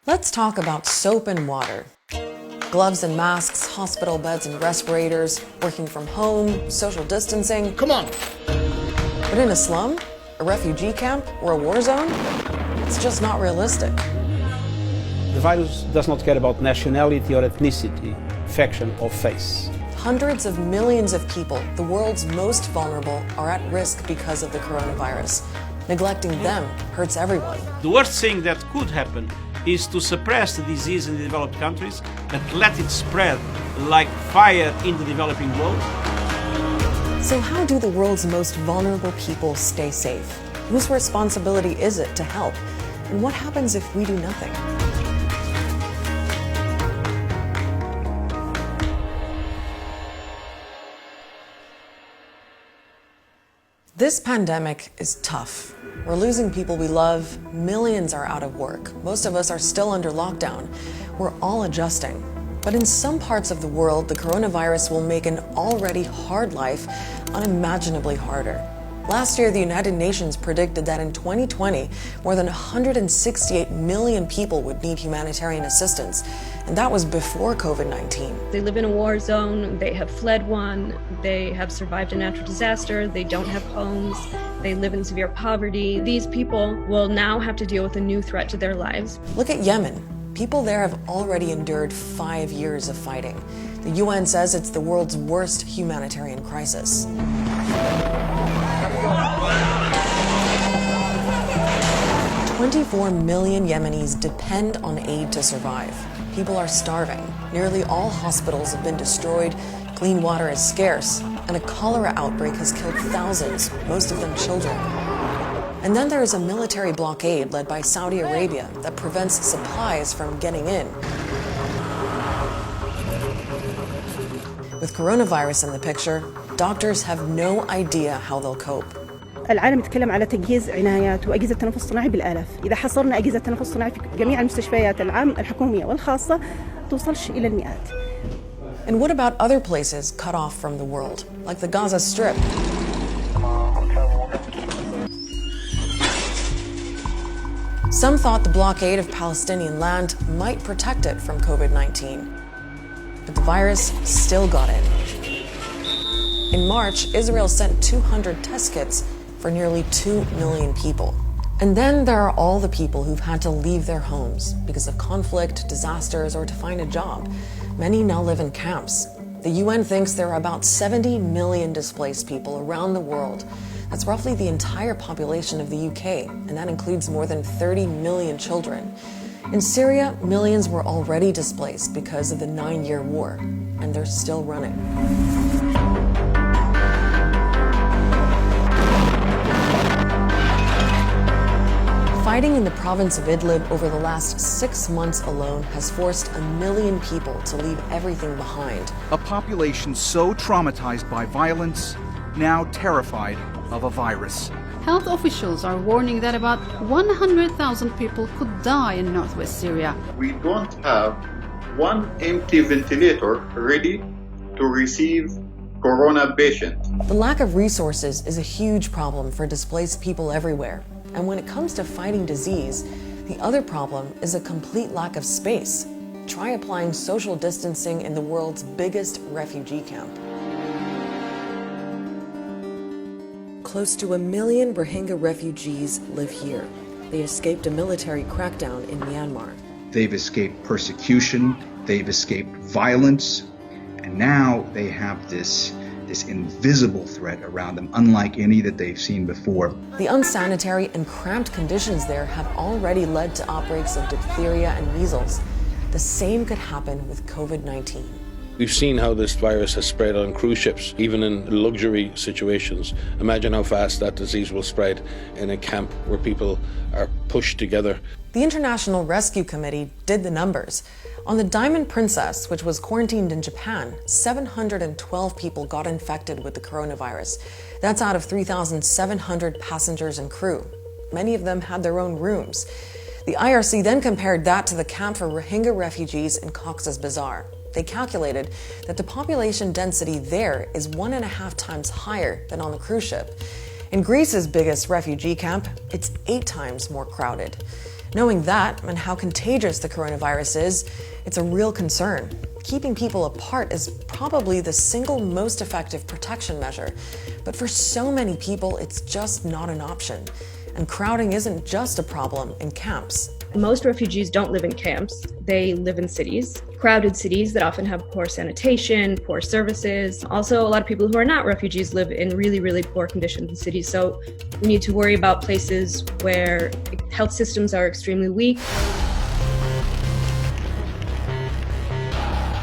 Let's talk about soap and water. Gloves and masks, hospital beds and respirators, working from home, social distancing. Come on! But in a slum, a refugee camp, or a war zone, it's just not realistic. The virus does not care about nationality or ethnicity, faction or face. Hundreds of millions of people, the world's most vulnerable, are at risk because of the coronavirus. Neglecting them hurts everyone. The worst thing that could happen is to suppress the disease in the developed countries and let it spread like fire in the developing world. So how do the world's most vulnerable people stay safe? Whose responsibility is it to help? And what happens if we do nothing? This pandemic is tough. We're losing people we love. Millions are out of work. Most of us are still under lockdown. We're all adjusting. But in some parts of the world, the coronavirus will make an already hard life unimaginably harder. Last year, the United Nations predicted that in 2020, more than 168 million people would need humanitarian assistance, and that was before COVID-19. They live in a war zone, they have fled one, they have survived a natural disaster, they don't have homes, they live in severe poverty. These people will now have to deal with a new threat to their lives. Look at Yemen. People there have already endured 5 years of fighting. The UN says it's the world's worst humanitarian crisis. 24 million Yemenis depend on aid to survive. People are starving. Nearly all hospitals have been destroyed, clean water is scarce, and a cholera outbreak has killed thousands, most of them children. And then there is a military blockade led by Saudi Arabia that prevents supplies from getting in. With coronavirus in the picture, doctors have no idea how they'll cope. العالم يتكلم على تجهيز عنايات وأجهزة تنفس صناعي بالآلاف. إذا حصرنا أجهزة تنفس صناعي في جميع المستشفيات العام الحكومية والخاصة توصلش إلى المئات. And what about other places cut off from the world, like the Gaza Strip? Some thought the blockade of Palestinian land might protect it from COVID-19. But the virus still got in. In March, Israel sent 200 test kits for nearly 2 million people. And then there are all the people who've had to leave their homes because of conflict, disasters, or to find a job. Many now live in camps. The UN thinks there are about 70 million displaced people around the world. That's roughly the entire population of the UK, and that includes more than 30 million children. In Syria, millions were already displaced because of the 9-year war, and they're still running. Fighting in the province of Idlib over the last 6 months alone has forced 1 million people to leave everything behind. A population so traumatized by violence, now terrified of a virus. Health officials are warning that about 100,000 people could die in northwest Syria. We don't have one empty ventilator ready to receive corona patients. The lack of resources is a huge problem for displaced people everywhere. And when it comes to fighting disease, the other problem is a complete lack of space. Try applying social distancing in the world's biggest refugee camp. Close to 1 million Rohingya refugees live here. They escaped a military crackdown in Myanmar. They've escaped persecution, they've escaped violence, and now they have this invisible threat around them, unlike any that they've seen before. The unsanitary and cramped conditions there have already led to outbreaks of diphtheria and measles. The same could happen with COVID-19. We've seen how this virus has spread on cruise ships, even in luxury situations. Imagine how fast that disease will spread in a camp where people are pushed together. The International Rescue Committee did the numbers. On the Diamond Princess, which was quarantined in Japan, 712 people got infected with the coronavirus. That's out of 3,700 passengers and crew. Many of them had their own rooms. The IRC then compared that to the camp for Rohingya refugees in Cox's Bazar. They calculated that the population density there is 1.5 times higher than on the cruise ship. In Greece's biggest refugee camp, it's 8 times more crowded. Knowing that and how contagious the coronavirus is, it's a real concern. Keeping people apart is probably the single most effective protection measure, but for so many people, it's just not an option. And crowding isn't just a problem in camps. Most refugees don't live in camps. They live in cities, crowded cities that often have poor sanitation, poor services. Also, a lot of people who are not refugees live in really, really poor conditions in cities. So we need to worry about places where health systems are extremely weak.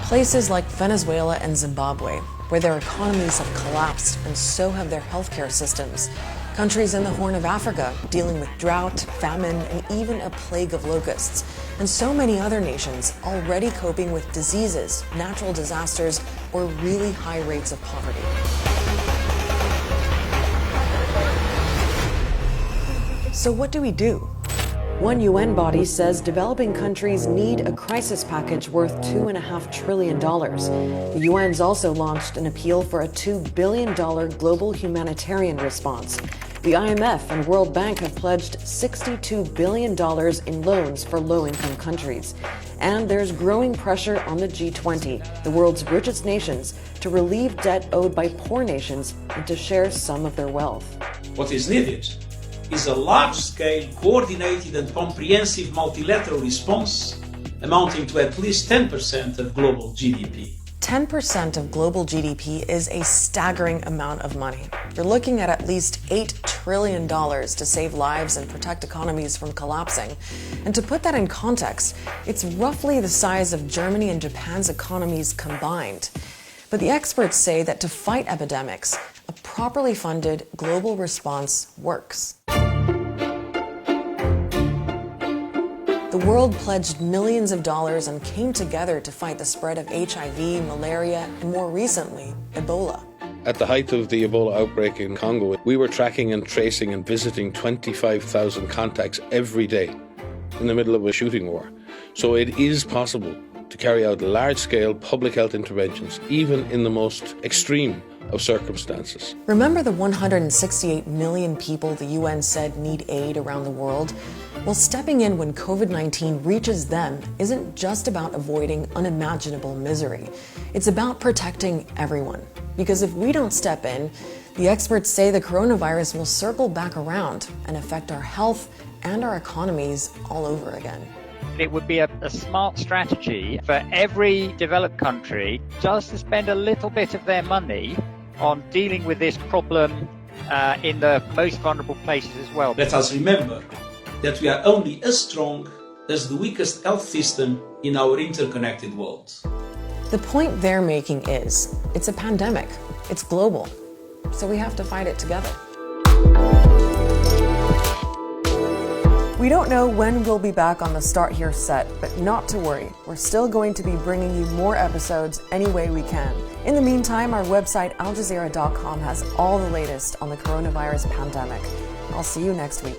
Places like Venezuela and Zimbabwe, where their economies have collapsed and so have their healthcare systems. Countries in the Horn of Africa dealing with drought, famine, and even a plague of locusts. And so many other nations already coping with diseases, natural disasters, or really high rates of poverty. So what do we do? One UN body says developing countries need a crisis package worth $2.5 trillion. The UN's also launched an appeal for a $2 billion global humanitarian response. The IMF and World Bank have pledged $62 billion in loans for low-income countries. And there's growing pressure on the G20, the world's richest nations, to relieve debt owed by poor nations and to share some of their wealth. What is needed is a large-scale, coordinated and comprehensive multilateral response amounting to at least 10% of global GDP. 10% of global GDP is a staggering amount of money. You're looking at least $8 trillion to save lives and protect economies from collapsing. And to put that in context, it's roughly the size of Germany and Japan's economies combined. But the experts say that to fight epidemics, a properly funded global response works. The world pledged millions of dollars and came together to fight the spread of HIV, malaria, and more recently, Ebola. At the height of the Ebola outbreak in Congo, we were tracking and tracing and visiting 25,000 contacts every day in the middle of a shooting war. So it is possible to carry out large-scale public health interventions, even in the most extreme of circumstances. Remember the 168 million people the UN said need aid around the world? Well, stepping in when COVID-19 reaches them isn't just about avoiding unimaginable misery. It's about protecting everyone. Because if we don't step in, the experts say the coronavirus will circle back around and affect our health and our economies all over again. It would be a smart strategy for every developed country just to spend a little bit of their money on dealing with this problem in the most vulnerable places as well. Let us remember that we are only as strong as the weakest health system in our interconnected world. The point they're making is, it's a pandemic, it's global, so we have to fight it together. We don't know when we'll be back on the Start Here set, but not to worry. We're still going to be bringing you more episodes any way we can. In the meantime, our website aljazeera.com has all the latest on the coronavirus pandemic. I'll see you next week.